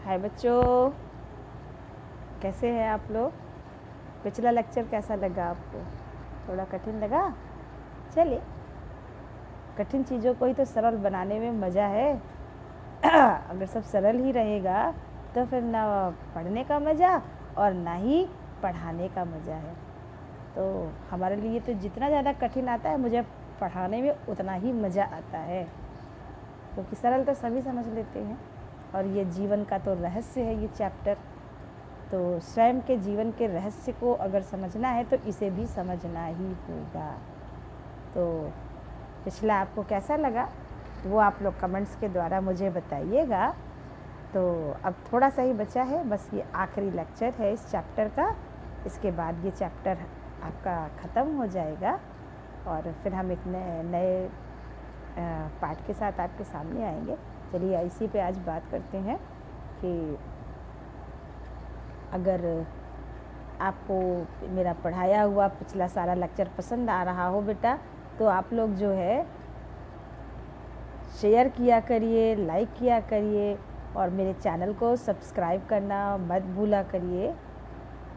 हाय बच्चों, कैसे हैं आप लोग। पिछला लेक्चर कैसा लगा आपको? थोड़ा कठिन लगा? चलिए, कठिन चीज़ों को ही तो सरल बनाने में मज़ा है। अगर सब सरल ही रहेगा तो फिर ना पढ़ने का मज़ा और ना ही पढ़ाने का मज़ा है। तो हमारे लिए तो जितना ज़्यादा कठिन आता है, मुझे पढ़ाने में उतना ही मज़ा आता है, क्योंकि सरल तो सभी समझ लेते हैं। और ये जीवन का तो रहस्य है ये चैप्टर। तो स्वयं के जीवन के रहस्य को अगर समझना है तो इसे भी समझना ही होगा। तो पिछला आपको कैसा लगा वो आप लोग कमेंट्स के द्वारा मुझे बताइएगा। तो अब थोड़ा सा ही बचा है, बस ये आखिरी लेक्चर है इस चैप्टर का। इसके बाद ये चैप्टर आपका ख़त्म हो जाएगा और फिर हम एक नए पाठ के साथ आपके सामने आएंगे। चलिए इसी पे आज बात करते हैं कि अगर आपको मेरा पढ़ाया हुआ पिछला सारा लेक्चर पसंद आ रहा हो बेटा, तो आप लोग जो है शेयर किया करिए, लाइक किया करिए और मेरे चैनल को सब्सक्राइब करना मत भूला करिए।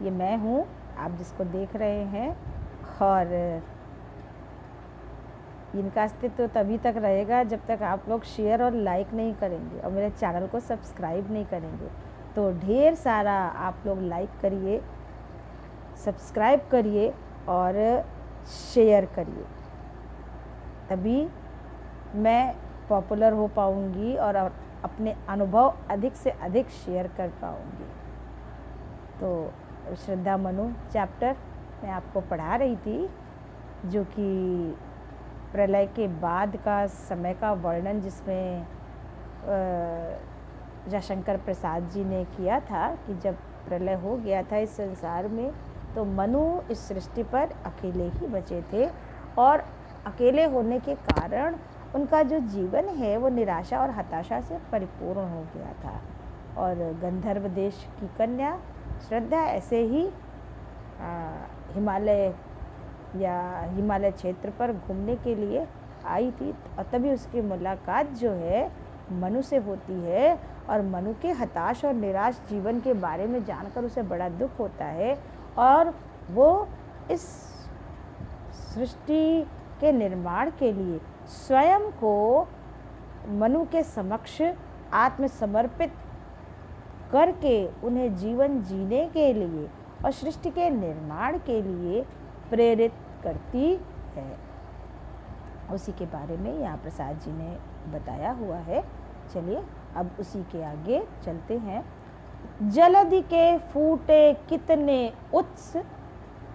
ये मैं हूँ, आप जिसको देख रहे हैं, और इनका अस्तित्व तभी तक रहेगा जब तक आप लोग शेयर और लाइक नहीं करेंगे और मेरे चैनल को सब्सक्राइब नहीं करेंगे। तो ढेर सारा आप लोग लाइक करिए, सब्सक्राइब करिए और शेयर करिए, तभी मैं पॉपुलर हो पाऊँगी और अपने अनुभव अधिक से अधिक शेयर कर पाऊँगी। तो श्रद्धा मनु चैप्टर मैं आपको पढ़ा रही थी, जो कि प्रलय के बाद का समय का वर्णन जिसमें जयशंकर प्रसाद जी ने किया था कि जब प्रलय हो गया था इस संसार में, तो मनु इस सृष्टि पर अकेले ही बचे थे और अकेले होने के कारण उनका जो जीवन है वो निराशा और हताशा से परिपूर्ण हो गया था। और गंधर्व देश की कन्या श्रद्धा ऐसे ही हिमालय क्षेत्र पर घूमने के लिए आई थी, और तभी उसकी मुलाकात जो है मनु से होती है और मनु के हताश और निराश जीवन के बारे में जानकर उसे बड़ा दुख होता है और वो इस सृष्टि के निर्माण के लिए स्वयं को मनु के समक्ष आत्मसमर्पित करके उन्हें जीवन जीने के लिए और सृष्टि के निर्माण के लिए प्रेरित करती है। उसी के बारे में यहाँ प्रसाद जी ने बताया हुआ है। चलिए अब उसी के आगे चलते हैं। जलधि के फूटे कितने उत्स,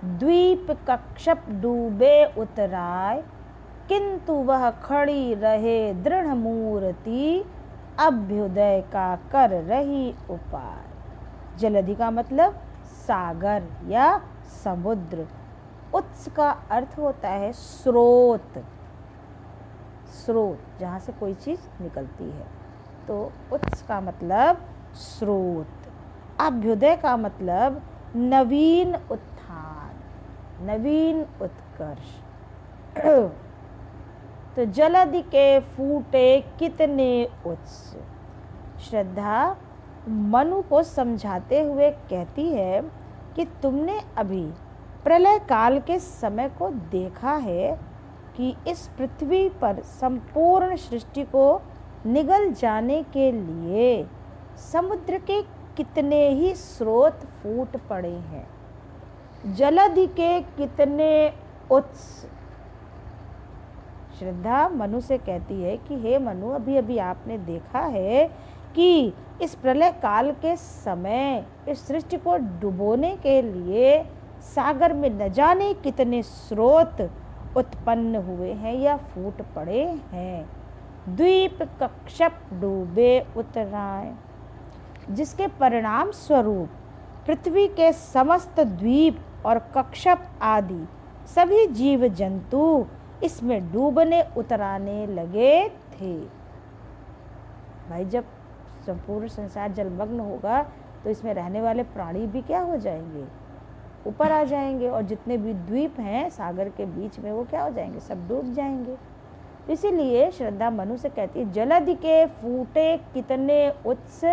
द्वीप कक्षप डूबे उतराय, किंतु वह खड़ी रहे दृढ़ मूर्ति, अभ्युदय का कर रही उपाय। जलधि का मतलब सागर या समुद्र। उत्स का अर्थ होता है स्रोत, स्रोत जहाँ से कोई चीज़ निकलती है, तो उत्स का मतलब स्रोत। अभ्युदय का मतलब नवीन उत्थान, नवीन उत्कर्ष। तो जलधि के फूटे कितने उत्स। श्रद्धा मनु को समझाते हुए कहती है कि तुमने अभी प्रलय काल के समय को देखा है कि इस पृथ्वी पर संपूर्ण सृष्टि को निगल जाने के लिए समुद्र के कितने ही स्रोत फूट पड़े हैं। जलधि के कितने उत्स। श्रद्धा मनु से कहती है कि हे मनु, अभी अभी आपने देखा है कि इस प्रलय काल के समय इस सृष्टि को डुबोने के लिए सागर में न जाने कितने स्रोत उत्पन्न हुए हैं या फूट पड़े हैं। द्वीप कक्षप डूबे उतराए, जिसके परिणाम स्वरूप पृथ्वी के समस्त द्वीप और कक्षप आदि सभी जीव जंतु इसमें डूबने उतराने लगे थे। भाई, जब संपूर्ण संसार जलमग्न होगा तो इसमें रहने वाले प्राणी भी क्या हो जाएंगे? ऊपर आ जाएंगे, और जितने भी द्वीप हैं सागर के बीच में वो क्या हो जाएंगे? सब डूब जाएंगे। इसीलिए श्रद्धा मनु से कहती है, जलधि के फूटे कितने उत्स,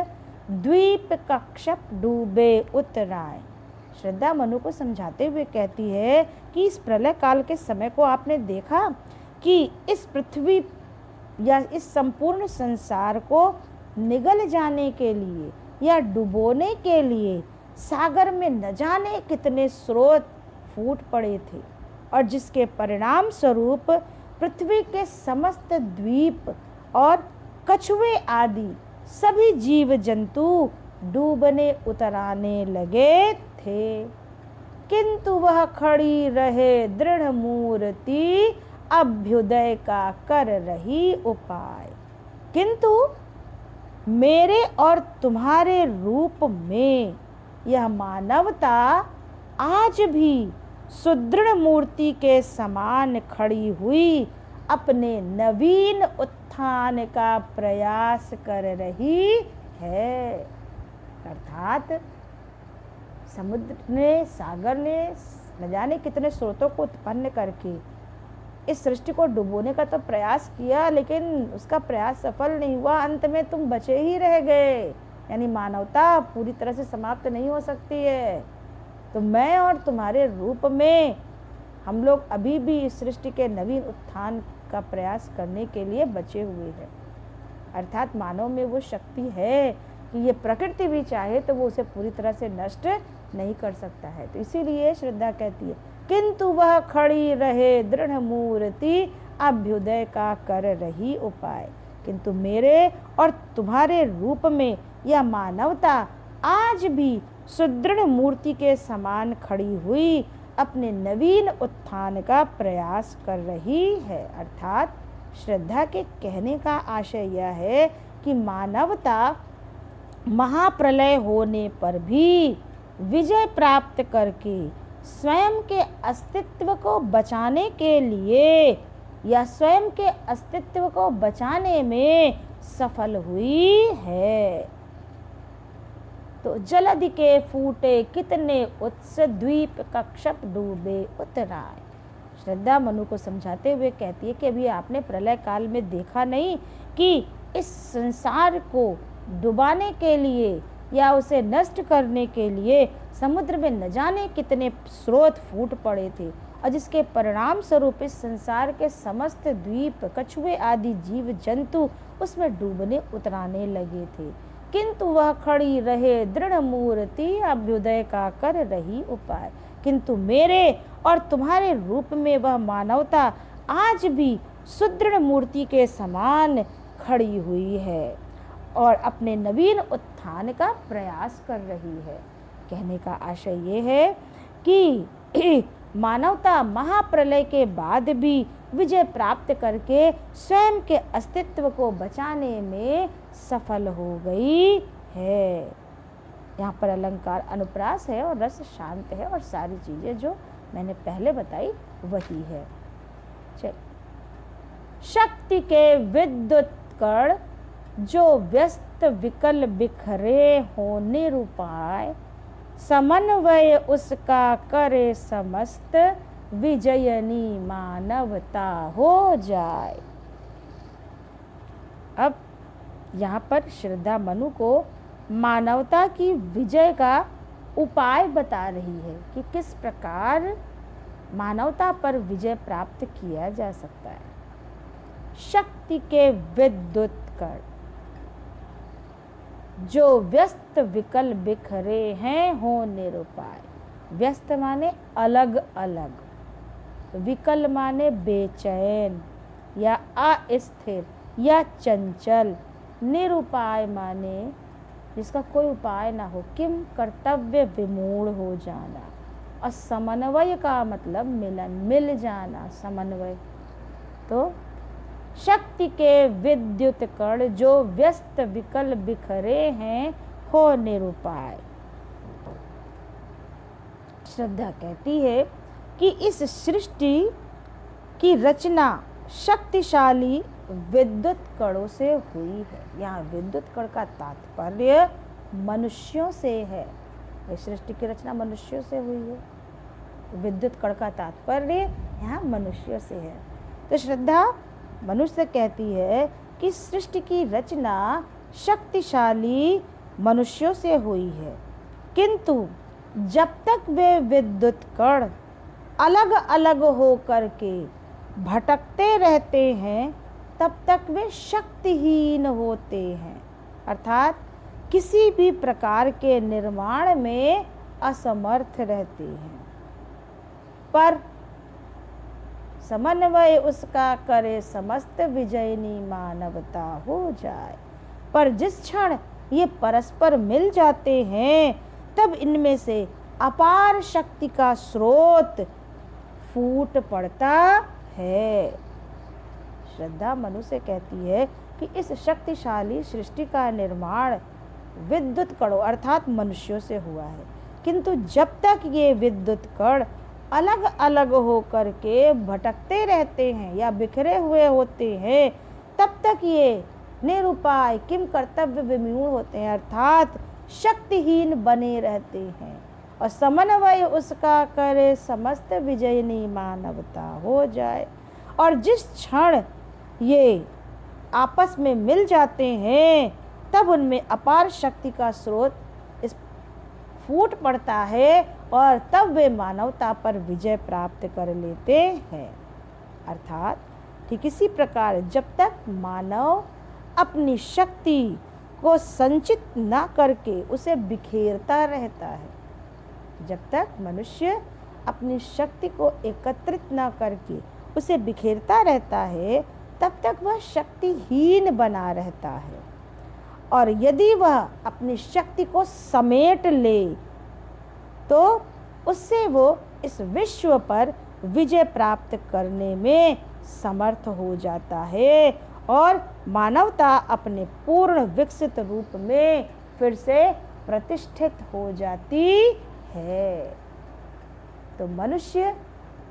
द्वीप कक्षप डूबे उतराए। श्रद्धा मनु को समझाते हुए कहती है कि इस प्रलय काल के समय को आपने देखा कि इस पृथ्वी या इस संपूर्ण संसार को निगल जाने के लिए या डुबोने के लिए सागर में न जाने कितने स्रोत फूट पड़े थे, और जिसके परिणाम स्वरूप पृथ्वी के समस्त द्वीप और कछुए आदि सभी जीव जंतु डूबने उतराने लगे थे। किंतु वह खड़ी रहे दृढ़ मूर्ति, अभ्युदय का कर रही उपाय। किंतु मेरे और तुम्हारे रूप में यह मानवता आज भी सुदृढ़ मूर्ति के समान खड़ी हुई अपने नवीन उत्थान का प्रयास कर रही है। अर्थात समुद्र ने, सागर ने न जाने कितने स्रोतों को उत्पन्न करके इस सृष्टि को डुबोने का तो प्रयास किया, लेकिन उसका प्रयास सफल नहीं हुआ। अंत में तुम बचे ही रह गए, यानी मानवता पूरी तरह से समाप्त नहीं हो सकती है। तो मैं और तुम्हारे रूप में हम लोग अभी भी इस सृष्टि के नवीन उत्थान का प्रयास करने के लिए बचे हुए हैं। अर्थात मानव में वो शक्ति है कि ये प्रकृति भी चाहे तो वो उसे पूरी तरह से नष्ट नहीं कर सकता है। तो इसीलिए श्रद्धा कहती है, किंतु वह खड़ी रहे दृढ़ मूर्ति, अभ्युदय का कर रही उपाय। किंतु मेरे और तुम्हारे रूप में यह मानवता आज भी सुदृढ़ मूर्ति के समान खड़ी हुई अपने नवीन उत्थान का प्रयास कर रही है। अर्थात श्रद्धा के कहने का आशय यह है कि मानवता महाप्रलय होने पर भी विजय प्राप्त करके स्वयं के अस्तित्व को बचाने के लिए या स्वयं के अस्तित्व को बचाने में सफल हुई है। तो जलधि के फूटे कितने उत्स, द्वीप कक्षप डूबे उतराए। श्रद्धा मनु को समझाते हुए कहती है कि अभी आपने प्रलय काल में देखा नहीं कि इस संसार को डुबाने के लिए या उसे नष्ट करने के लिए समुद्र में न जाने कितने स्रोत फूट पड़े थे, और जिसके परिणाम स्वरूप इस संसार के समस्त द्वीप, कछुए आदि जीव जंतु उसमें डूबने उतराने लगे थे। किंतु वह खड़ी रहे दृढ़ मूर्ति, अभ्युदय का कर रही उपाय। किंतु मेरे और तुम्हारे रूप में वह मानवता आज भी सुदृढ़ मूर्ति के समान खड़ी हुई है और अपने नवीन उत्थान का प्रयास कर रही है। कहने का आशय ये है कि मानवता महाप्रलय के बाद भी विजय प्राप्त करके स्वयं के अस्तित्व को बचाने में सफल हो गई है। यहाँ पर अलंकार अनुप्रास है और रस शांत है और सारी चीजें जो मैंने पहले बताई वही है। चल, शक्ति के विद्युत कण जो व्यस्त विकल बिखरे हो निरुपाय, समन्वय उसका करे समस्त, विजयनी मानवता हो जाए। अब यहाँ पर श्रद्धा मनु को मानवता की विजय का उपाय बता रही है कि किस प्रकार मानवता पर विजय प्राप्त किया जा सकता है। शक्ति के विद्युत कण जो व्यस्त विकल बिखरे हैं हो निरुपाय। व्यस्त माने अलग अलग, विकल माने बेचैन या अस्थिर या चंचल, निरुपाय माने जिसका कोई उपाय ना हो, किम कर्तव्य विमूढ़ हो जाना। और समन्वय का मतलब मिलन, मिल जाना, समन्वय। तो शक्ति के विद्युत कण जो व्यस्त विकल बिखरे हैं हो निरुपाय। श्रद्धा कहती है कि इस सृष्टि की रचना शक्तिशाली विद्युत कणों से हुई है। यहाँ विद्युत कण का तात्पर्य मनुष्यों से है। इस सृष्टि की रचना मनुष्यों से हुई है। विद्युत कण का तात्पर्य यहाँ मनुष्यों से है। तो श्रद्धा मनुष्य कहती है कि सृष्टि की रचना शक्तिशाली मनुष्यों से हुई है, किंतु जब तक वे विद्युत कण अलग अलग होकर के भटकते रहते हैं तब तक वे शक्तिहीन होते हैं, अर्थात किसी भी प्रकार के निर्माण में असमर्थ रहते हैं। पर समन्वय उसका करे समस्त विजयनी मानवता हो जाए। पर जिस क्षण ये परस्पर मिल जाते हैं तब इनमें से अपार शक्ति का स्रोत फूट पड़ता है। श्रद्धा मनु से कहती है कि इस शक्तिशाली सृष्टि का निर्माण विद्युत कणों अर्थात मनुष्यों से हुआ है, किंतु जब तक ये विद्युत कण अलग अलग होकर के भटकते रहते हैं या बिखरे हुए होते हैं तब तक ये निरुपाय किम कर्तव्य विमूढ़ होते हैं, अर्थात शक्तिहीन बने रहते हैं। और समन्वय उसका करे समस्त विजयनी मानवता हो जाए। और जिस क्षण ये आपस में मिल जाते हैं तब उनमें अपार शक्ति का स्रोत इस फूट पड़ता है और तब वे मानवता पर विजय प्राप्त कर लेते हैं। अर्थात ठीक इसी प्रकार जब तक मानव अपनी शक्ति को संचित ना करके उसे बिखेरता रहता है, जब तक मनुष्य अपनी शक्ति को एकत्रित ना करके उसे बिखेरता रहता है तब तक वह शक्तिहीन बना रहता है। और यदि वह अपनी शक्ति को समेट ले तो उससे वो इस विश्व पर विजय प्राप्त करने में समर्थ हो जाता है और मानवता अपने पूर्ण विकसित रूप में फिर से प्रतिष्ठित हो जाती है। तो मनुष्य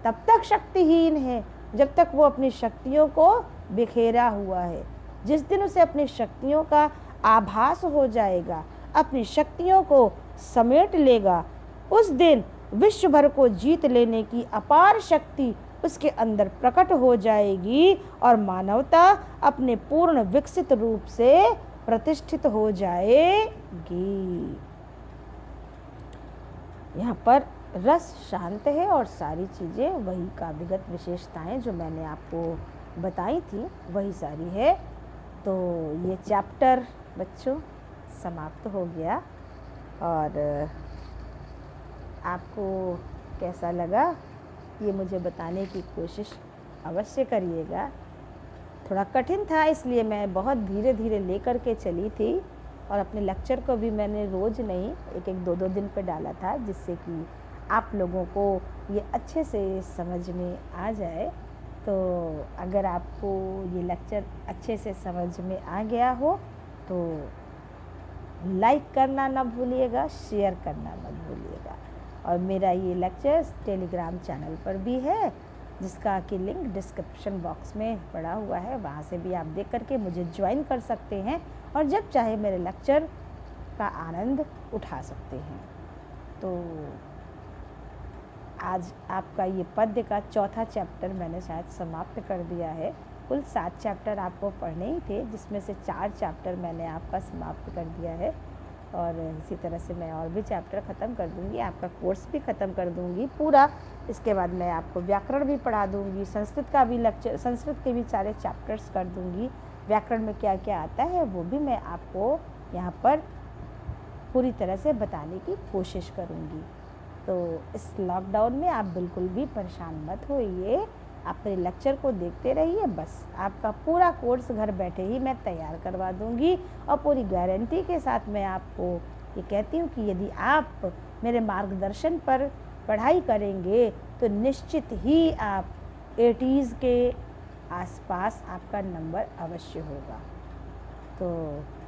तब तक शक्तिहीन है जब तक वो अपनी शक्तियों को बिखेरा हुआ है। जिस दिन उसे अपनी शक्तियों का आभास हो जाएगा, अपनी शक्तियों को समेट लेगा, उस दिन विश्व भर को जीत लेने की अपार शक्ति उसके अंदर प्रकट हो जाएगी और मानवता अपने पूर्ण विकसित रूप से प्रतिष्ठित हो जाएगी। यहाँ पर रस शांत है और सारी चीज़ें वही काव्यगत विशेषताएं जो मैंने आपको बताई थी वही सारी है। तो ये चैप्टर बच्चों समाप्त हो गया और आपको कैसा लगा ये मुझे बताने की कोशिश अवश्य करिएगा। थोड़ा कठिन था इसलिए मैं बहुत धीरे धीरे लेकर के चली थी और अपने लेक्चर को भी मैंने रोज़ नहीं एक एक दो दो दिन पे डाला था जिससे कि आप लोगों को ये अच्छे से समझ में आ जाए। तो अगर आपको ये लेक्चर अच्छे से समझ में आ गया हो तो लाइक करना ना भूलिएगा, शेयर करना ना भूलिएगा। और मेरा ये लेक्चर टेलीग्राम चैनल पर भी है जिसका कि लिंक डिस्क्रिप्शन बॉक्स में पड़ा हुआ है, वहाँ से भी आप देख करके मुझे ज्वाइन कर सकते हैं और जब चाहे मेरे लेक्चर का आनंद उठा सकते हैं। तो आज आपका ये पद्य का चौथा चैप्टर मैंने शायद समाप्त कर दिया है। कुल 7 चैप्टर आपको पढ़ने ही थे जिसमें से 4 चैप्टर मैंने आपका समाप्त कर दिया है और इसी तरह से मैं और भी चैप्टर ख़त्म कर दूंगी, आपका कोर्स भी ख़त्म कर दूंगी पूरा। इसके बाद मैं आपको व्याकरण भी पढ़ा दूंगी, संस्कृत का भी लेक्चर, संस्कृत के भी सारे चैप्टर्स कर दूंगी। व्याकरण में क्या क्या आता है वो भी मैं आपको यहाँ पर पूरी तरह से बताने की कोशिश करूँगी। तो इस लॉकडाउन में आप बिल्कुल भी परेशान मत होइए, आप मेरे लेक्चर को देखते रहिए। बस आपका पूरा कोर्स घर बैठे ही मैं तैयार करवा दूंगी और पूरी गारंटी के साथ मैं आपको ये कहती हूँ कि यदि आप मेरे मार्गदर्शन पर पढ़ाई करेंगे तो निश्चित ही आप 80s के आसपास आपका नंबर अवश्य होगा। तो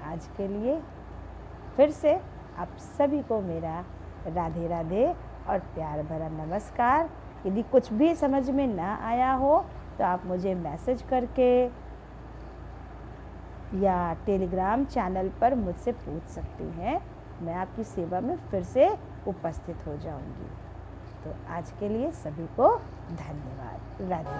आज के लिए फिर से आप सभी को मेरा राधे राधे और प्यार भरा नमस्कार। यदि कुछ भी समझ में ना आया हो तो आप मुझे मैसेज करके या टेलीग्राम चैनल पर मुझसे पूछ सकती हैं, मैं आपकी सेवा में फिर से उपस्थित हो जाऊंगी। तो आज के लिए सभी को धन्यवाद। राधे।